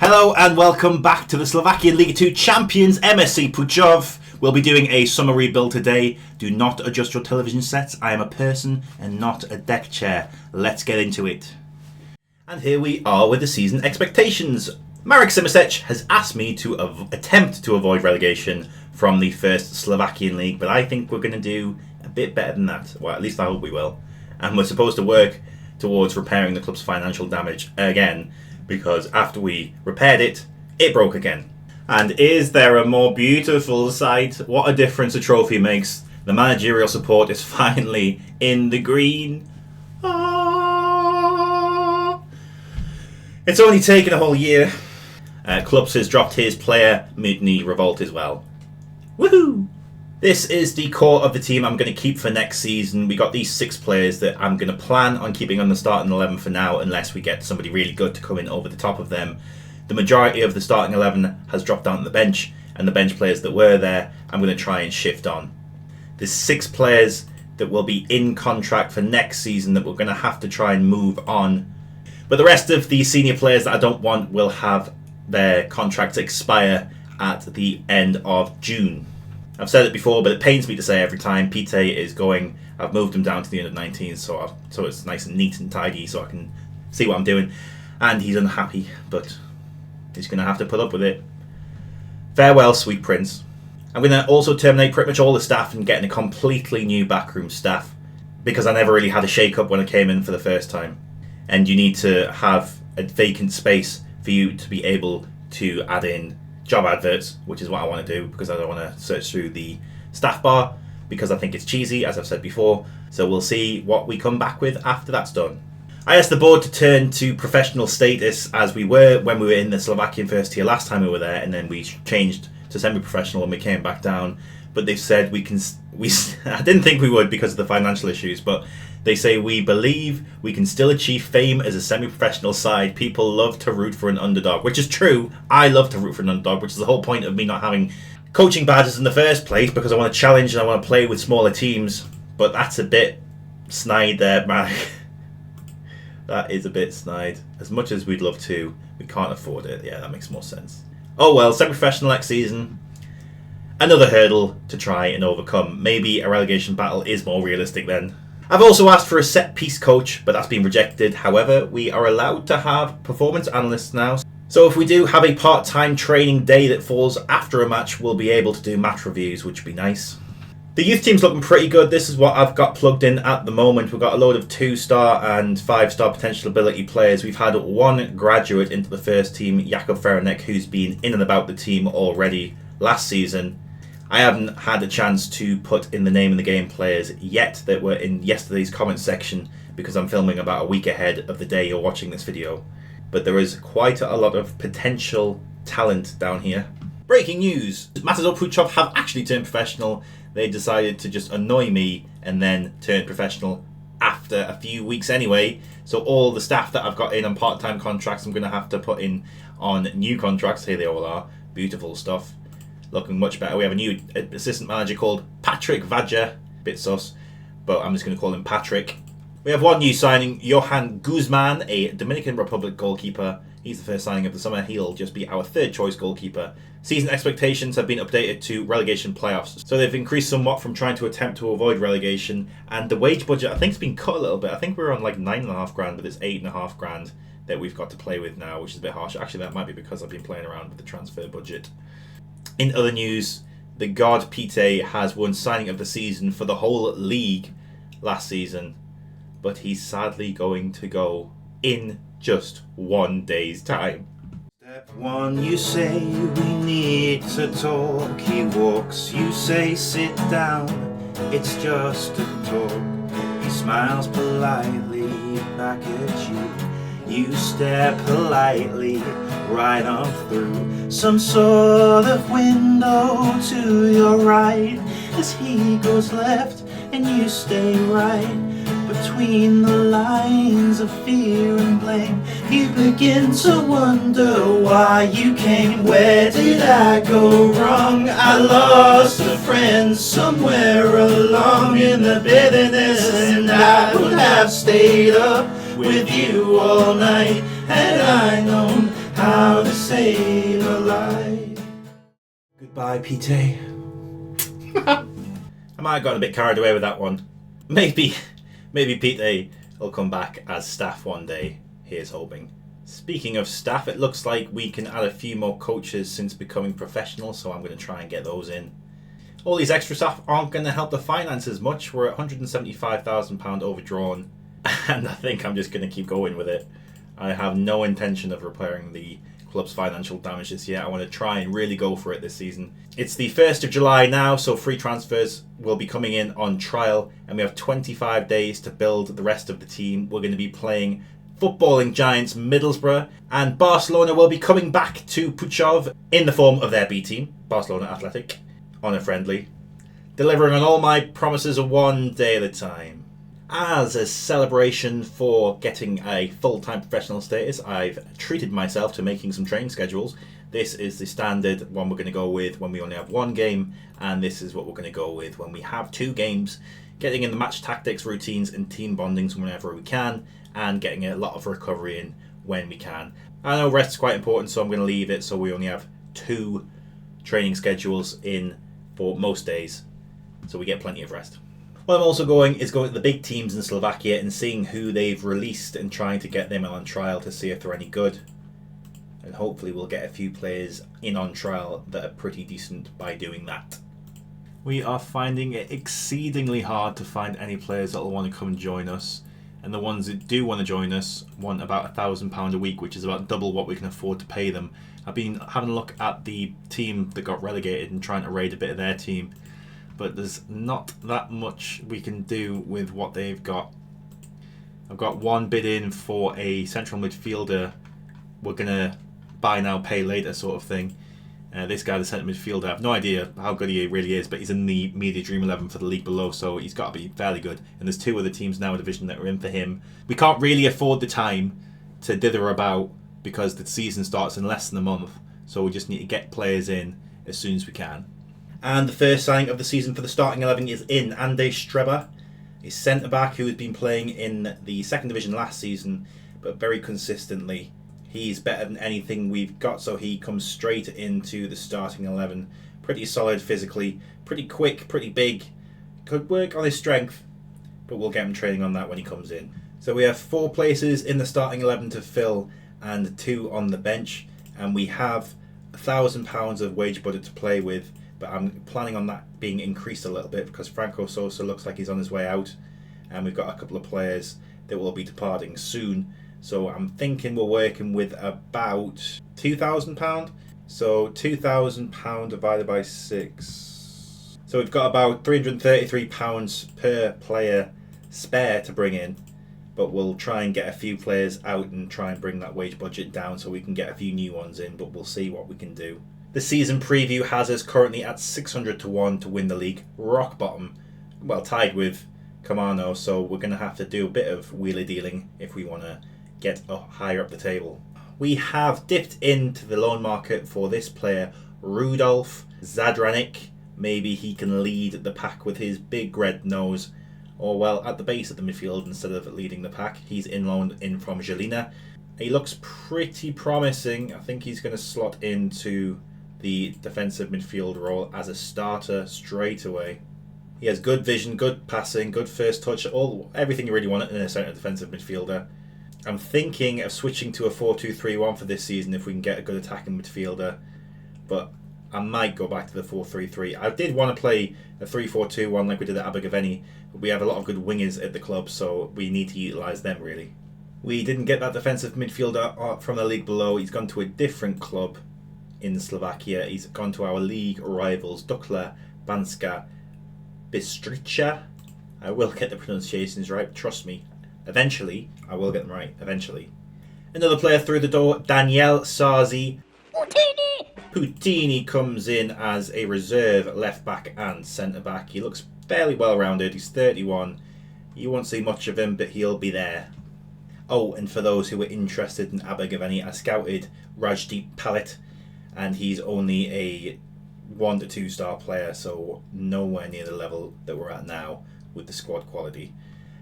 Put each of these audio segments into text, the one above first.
Hello and welcome back to the Slovakian Liga 2 champions MSK Púchov. We'll be doing a summer rebuild today. Do not adjust your television sets. I am a person and not a deck chair. Let's get into it. And here we are with the season expectations. Marek Simasec has asked me to attempt to avoid relegation from the first Slovakian league, but I think we're going to do a bit better than that. Well, at least I hope we will. And we're supposed to work towards repairing the club's financial damage again, because after we repaired it, it broke again. And is there a more beautiful sight? What a difference a trophy makes. The managerial support is finally in the green. Ah. It's only taken a whole year. Klubs has dropped his player mutiny revolt as well. Woohoo! This is the core of the team I'm going to keep for next season. We got these 6 players that I'm going to plan on keeping on the starting 11 for now, unless we get somebody really good to come in over the top of them. The majority of the starting 11 has dropped down to the bench, and the bench players that were there, I'm going to try and shift on. There's 6 players that will be in contract for next season that we're going to have to try and move on. But the rest of the senior players that I don't want will have their contracts expire at the end of June. I've said it before, but it pains me to say every time. Pite is going. I've moved him down to the under-19s, so it's nice and neat and tidy, so I can see what I'm doing. And he's unhappy, but he's going to have to put up with it. Farewell, sweet prince. I'm going to also terminate pretty much all the staff and get in a completely new backroom staff, because I never really had a shake-up when I came in for the first time. And you need to have a vacant space for you to be able to add in job adverts, which is what I want to do, because I don't want to search through the staff bar, because I think it's cheesy, as I've said before. So we'll see what we come back with after that's done. I asked the board to turn to professional status as we were when we were in the Slovakian first tier last time we were there, and then we changed to semi-professional when we came back down. But they've said I didn't think we would because of the financial issues, but they say we believe we can still achieve fame as a semi-professional side. People love to root for an underdog, which is true. I love to root for an underdog, which is the whole point of me not having coaching badges in the first place, because I want to challenge and I want to play with smaller teams. But that's a bit snide there, man. That is a bit snide. As much as we'd love to, we can't afford it. Yeah, that makes more sense. Oh well, semi-professional next season. Another hurdle to try and overcome. Maybe a relegation battle is more realistic then. I've also asked for a set-piece coach, but that's been rejected. However, we are allowed to have performance analysts now. So if we do have a part-time training day that falls after a match, we'll be able to do match reviews, which would be nice. The youth team's looking pretty good. This is what I've got plugged in at the moment. We've got a load of 2-star and 5-star potential ability players. We've had 1 graduate into the first team, Jakub Feranek, who's been in and about the team already last season. I haven't had a chance to put in the name of the game players yet that were in yesterday's comment section, because I'm filming about a week ahead of the day you're watching this video. But there is quite a lot of potential talent down here. Breaking news! MSK Púchov have actually turned professional. They decided to just annoy me and then turn professional after a few weeks anyway. So all the staff that I've got in on part-time contracts, I'm going to have to put in on new contracts. Here they all are. Beautiful stuff. Looking much better. We have a new assistant manager called Patrick Vadja. Bit sus, but I'm just going to call him Patrick. We have 1 new signing, Johan Guzman, a Dominican Republic goalkeeper. He's the first signing of the summer. He'll just be our 3rd choice goalkeeper. Season expectations have been updated to relegation playoffs. So they've increased somewhat from trying to attempt to avoid relegation. And the wage budget, I think, has been cut a little bit. I think we're on like 9.5 grand, but it's 8.5 grand that we've got to play with now, which is a bit harsh. Actually, that might be because I've been playing around with the transfer budget. In other news, the god Pite has won signing of the season for the whole league last season, but he's sadly going to go in just 1 day's time. Step 1, you say we need to talk. He walks, you say sit down. It's just a talk. He smiles politely back at you. You stare politely right on through some sort of window to your right, as he goes left and you stay right. Between the lines of fear and blame, you begin to wonder why you came. Where did I go wrong? I lost a friend somewhere along in the bitterness, and I would have stayed up with you all night had I known how to save a life. Goodbye, Pete. I might have gotten a bit carried away with that one. Maybe Pete will come back as staff one day. Here's hoping. Speaking of staff, it looks like we can add a few more coaches since becoming professional, so I'm going to try and get those in. All these extra staff aren't going to help the finances much. We're at £175,000 overdrawn, and I think I'm just going to keep going with it. I have no intention of repairing the club's financial damage this year. I want to try and really go for it this season. It's the 1st of July now, so free transfers will be coming in on trial, and we have 25 days to build the rest of the team. We're going to be playing footballing giants Middlesbrough, and Barcelona will be coming back to Púchov in the form of their B team, Barcelona Athletic, on a friendly, delivering on all my promises one day at a time. As a celebration for getting a full-time professional status, I've treated myself to making some training schedules. This is the standard one we're going to go with when we only have one game, and this is what we're going to go with when we have two games, getting in the match tactics, routines and team bondings whenever we can, and getting a lot of recovery in when we can. I know rest is quite important, so I'm going to leave it so we only have two training schedules in for most days, so we get plenty of rest. What I'm also going to the big teams in Slovakia and seeing who they've released and trying to get them on trial to see if they're any good. And hopefully we'll get a few players in on trial that are pretty decent by doing that. We are finding it exceedingly hard to find any players that will want to come and join us. And the ones that do want to join us want about £1,000 a week, which is about double what we can afford to pay them. I've been having a look at the team that got relegated and trying to raid a bit of their team, but there's not that much we can do with what they've got. I've got one bid in for a central midfielder. We're going to buy now, pay later sort of thing. This guy, the centre midfielder, I have no idea how good he really is, but he's in the Media Dream 11 for the league below, so he's got to be fairly good. And there's two other teams now in division that are in for him. We can't really afford the time to dither about because the season starts in less than a month, so we just need to get players in as soon as we can. And the first signing of the season for the starting 11 is in. Ande Streba, a centre-back who has been playing in the second division last season, but very consistently. He's better than anything we've got, so he comes straight into the starting 11. Pretty solid physically, pretty quick, pretty big. Could work on his strength, but we'll get him training on that when he comes in. So we have 4 places in the starting 11 to fill and 2 on the bench, and we have £1,000 of wage budget to play with, but I'm planning on that being increased a little bit because Franco Sosa looks like he's on his way out, and we've got a couple of players that will be departing soon. So I'm thinking we're working with about £2,000. So £2,000 divided by 6. So we've got about £333 per player spare to bring in. But we'll try and get a few players out and try and bring that wage budget down so we can get a few new ones in. But we'll see what we can do. The season preview has us currently at 600 to 1 to win the league. Rock bottom. Well, tied with Camano. So we're going to have to do a bit of wheeler dealing if we want to get higher up the table. We have dipped into the loan market for this player, Rudolf Zadranik. Maybe he can lead the pack with his big red nose, or well, at the base of the midfield instead of leading the pack. He's in loan in from Žilina. He looks pretty promising. I think he's going to slot into the defensive midfield role as a starter straight away. He has good vision, good passing, good first touch, everything you really want in a centre defensive midfielder. I'm thinking of switching to a 4-2-3-1 for this season if we can get a good attacking midfielder, but I might go back to the 4-3-3. I did want to play a 3-4-2-1 like we did at Abergavenny, but we have a lot of good wingers at the club, so we need to utilise them really. We didn't get that defensive midfielder from the league below. He's gone to a different club in Slovakia. He's gone to our league rivals, Dukla Banska Bystrica. I will get the pronunciations right, trust me. Eventually, I will get them right, eventually. Another player through the door, Daniel Sarzi. Putini comes in as a reserve left-back and centre-back. He looks fairly well-rounded, he's 31. You won't see much of him, but he'll be there. Oh, and for those who are interested in Abergavenny, I scouted Rajdeep Palit, and he's only a 1 to 2 star player, so nowhere near the level that we're at now with the squad quality.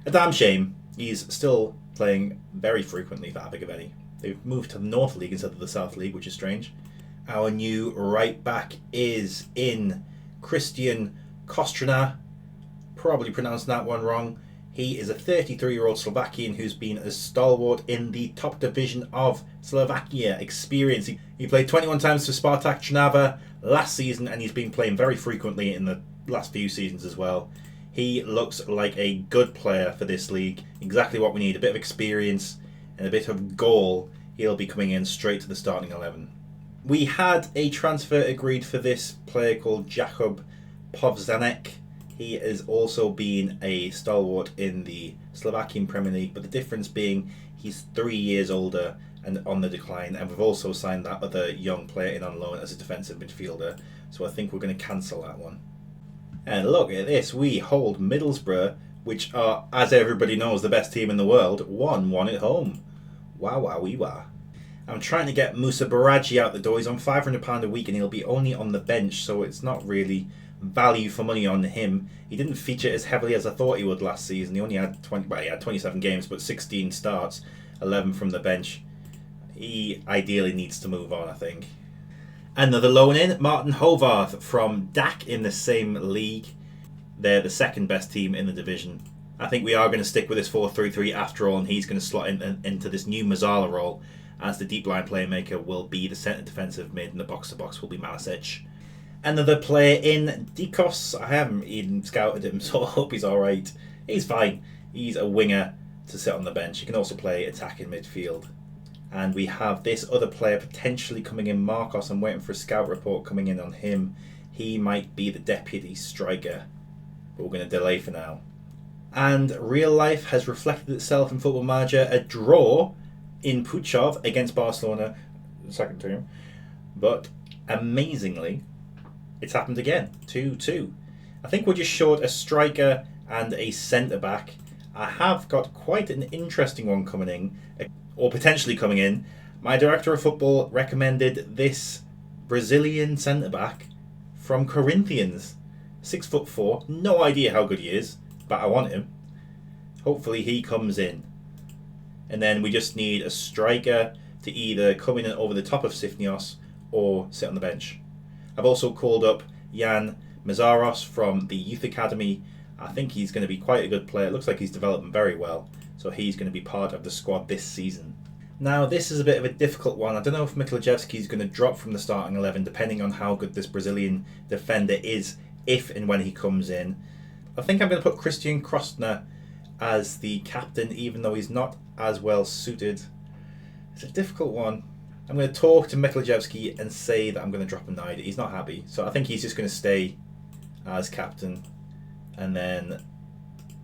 A damn shame. He's still playing very frequently for Abergavenny. They've moved to the North League instead of the South League, which is strange. Our new right back is in Christian Kostrina. Probably pronounced that one wrong. He is a 33-year-old Slovakian who's been a stalwart in the top division of Slovakia. Experience. He played 21 times for Spartak Trnava last season, and he's been playing very frequently in the last few seasons as well. He looks like a good player for this league. Exactly what we need. A bit of experience and a bit of goal. He'll be coming in straight to the starting 11. We had a transfer agreed for this player called Jakub Povzanek. He has also been a stalwart in the Slovakian Premier League, but the difference being he's 3 years older and on the decline, and we've also signed that other young player in on loan as a defensive midfielder, so I think we're going to cancel that one. And look at this, we hold Middlesbrough, which are, as everybody knows, the best team in the world, 1-1 at home. Wow, wow, wee, wow. I'm trying to get Musa Baraji out the door. He's on £500 a week and he'll be only on the bench, so it's not really value for money on him. He didn't feature as heavily as I thought he would last season. He only had 27 games, but 16 starts, 11 from the bench. He ideally needs to move on, I think. Another loan in, Martin Hovarth from DAC in the same league. They're the second best team in the division. I think we are going to stick with this 4-3-3 after all, and he's going to slot into this new Mazzala role, as the deep line playmaker will be the centre defensive mid, and the box-to-box will be Malasic. Another player in Dikos. I haven't even scouted him, so I hope he's alright. He's fine. He's a winger to sit on the bench. He can also play attack in midfield. And we have this other player potentially coming in, Marcos. I'm waiting for a scout report coming in on him. He might be the deputy striker, but we're going to delay for now. And real life has reflected itself in Football Manager. A draw in Púchov against Barcelona, second team. But amazingly, it's happened again. 2-2. I think we're just short a striker and a centre-back. I have got quite an interesting one coming in, or potentially coming in. My director of football recommended this Brazilian centre-back from Corinthians. 6'4", no idea how good he is, but I want him. Hopefully he comes in. And then we just need a striker to either come in and over the top of Sifnios or sit on the bench. I've also called up Jan Mazaros from the Youth Academy. I think he's going to be quite a good player. It looks like he's developing very well, so he's going to be part of the squad this season. Now, this is a bit of a difficult one. I don't know if Miklajewski is going to drop from the starting 11, depending on how good this Brazilian defender is, if and when he comes in. I think I'm going to put Christian Krostner as the captain, even though he's not as well suited. It's a difficult one. I'm going to talk to Miklajewski and say that I'm going to drop him now. He's not happy, so I think he's just going to stay as captain. And then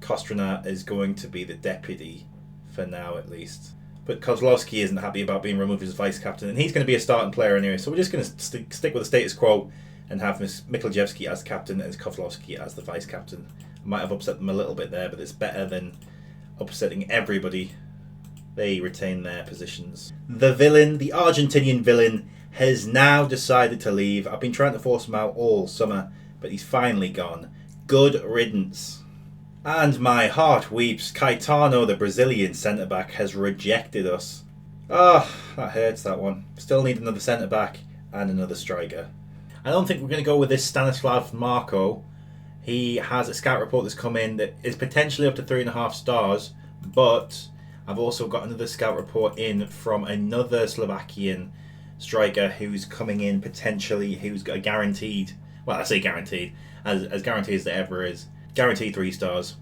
Kostrina is going to be the deputy for now, at least. But Kozlowski isn't happy about being removed as vice captain, and he's going to be a starting player anyway. So we're just going to stick with the status quo and have Miklajewski as captain and Kozlowski as the vice captain. I might have upset them a little bit there, but it's better than upsetting everybody. They retain their positions. The villain, the Argentinian villain, has now decided to leave. I've been trying to force him out all summer, but he's finally gone. Good riddance. And my heart weeps. Caetano, the Brazilian centre-back, has rejected us. That hurts, that one. Still need another centre-back and another striker. I don't think we're going to go with this Stanislav Marko. He has a scout report that's come in that is potentially up to 3.5 stars, but I've also got another scout report in from another Slovakian striker who's coming in potentially, who's got a guaranteed, well, I say guaranteed, as guaranteed as there ever is, guaranteed 3 stars.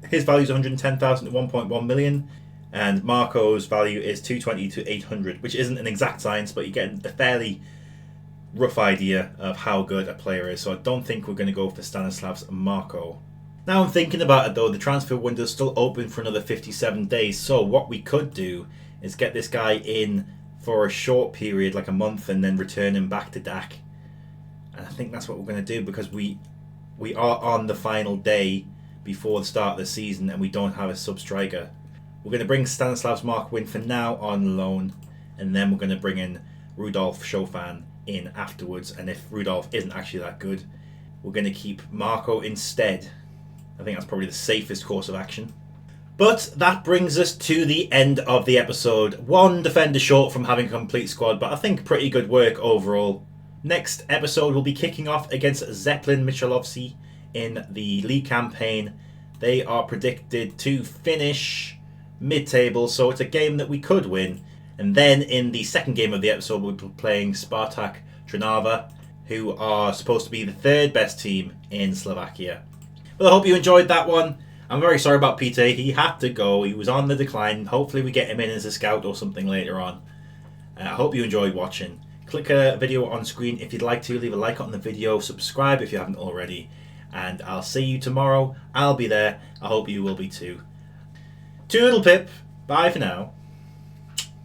His value is 110,000 to 1.1 million, and Marco's value is 220 to 800, which isn't an exact science, but you get a fairly rough idea of how good a player is. So I don't think we're going to go for Stanislav's Marko. Now I'm thinking about it though, the transfer window is still open for another 57 days, so what we could do is get this guy in for a short period, like a month, and then return him back to DAC. And I think that's what we're going to do, because we are on the final day before the start of the season and we don't have a sub-striker. We're going to bring Stanislav's Marko in for now on loan, and then we're going to bring in Rudolf Chaufan in afterwards, and if Rudolf isn't actually that good, we're going to keep Marko instead. I think that's probably the safest course of action. But that brings us to the end of the episode. One defender short from having a complete squad, but I think pretty good work overall. Next episode will be kicking off against Zeppelin Michalovci in the league campaign. They are predicted to finish mid-table, so it's a game that we could win. And then in the second game of the episode, we'll be playing Spartak Trnava, who are supposed to be the third best team in Slovakia. Well, I hope you enjoyed that one. I'm very sorry about Peter. He had to go. He was on the decline. Hopefully we get him in as a scout or something later on. I hope you enjoyed watching. Click a video on screen if you'd like to. Leave a like on the video. Subscribe if you haven't already. And I'll see you tomorrow. I'll be there. I hope you will be too. Toodle pip. Bye for now.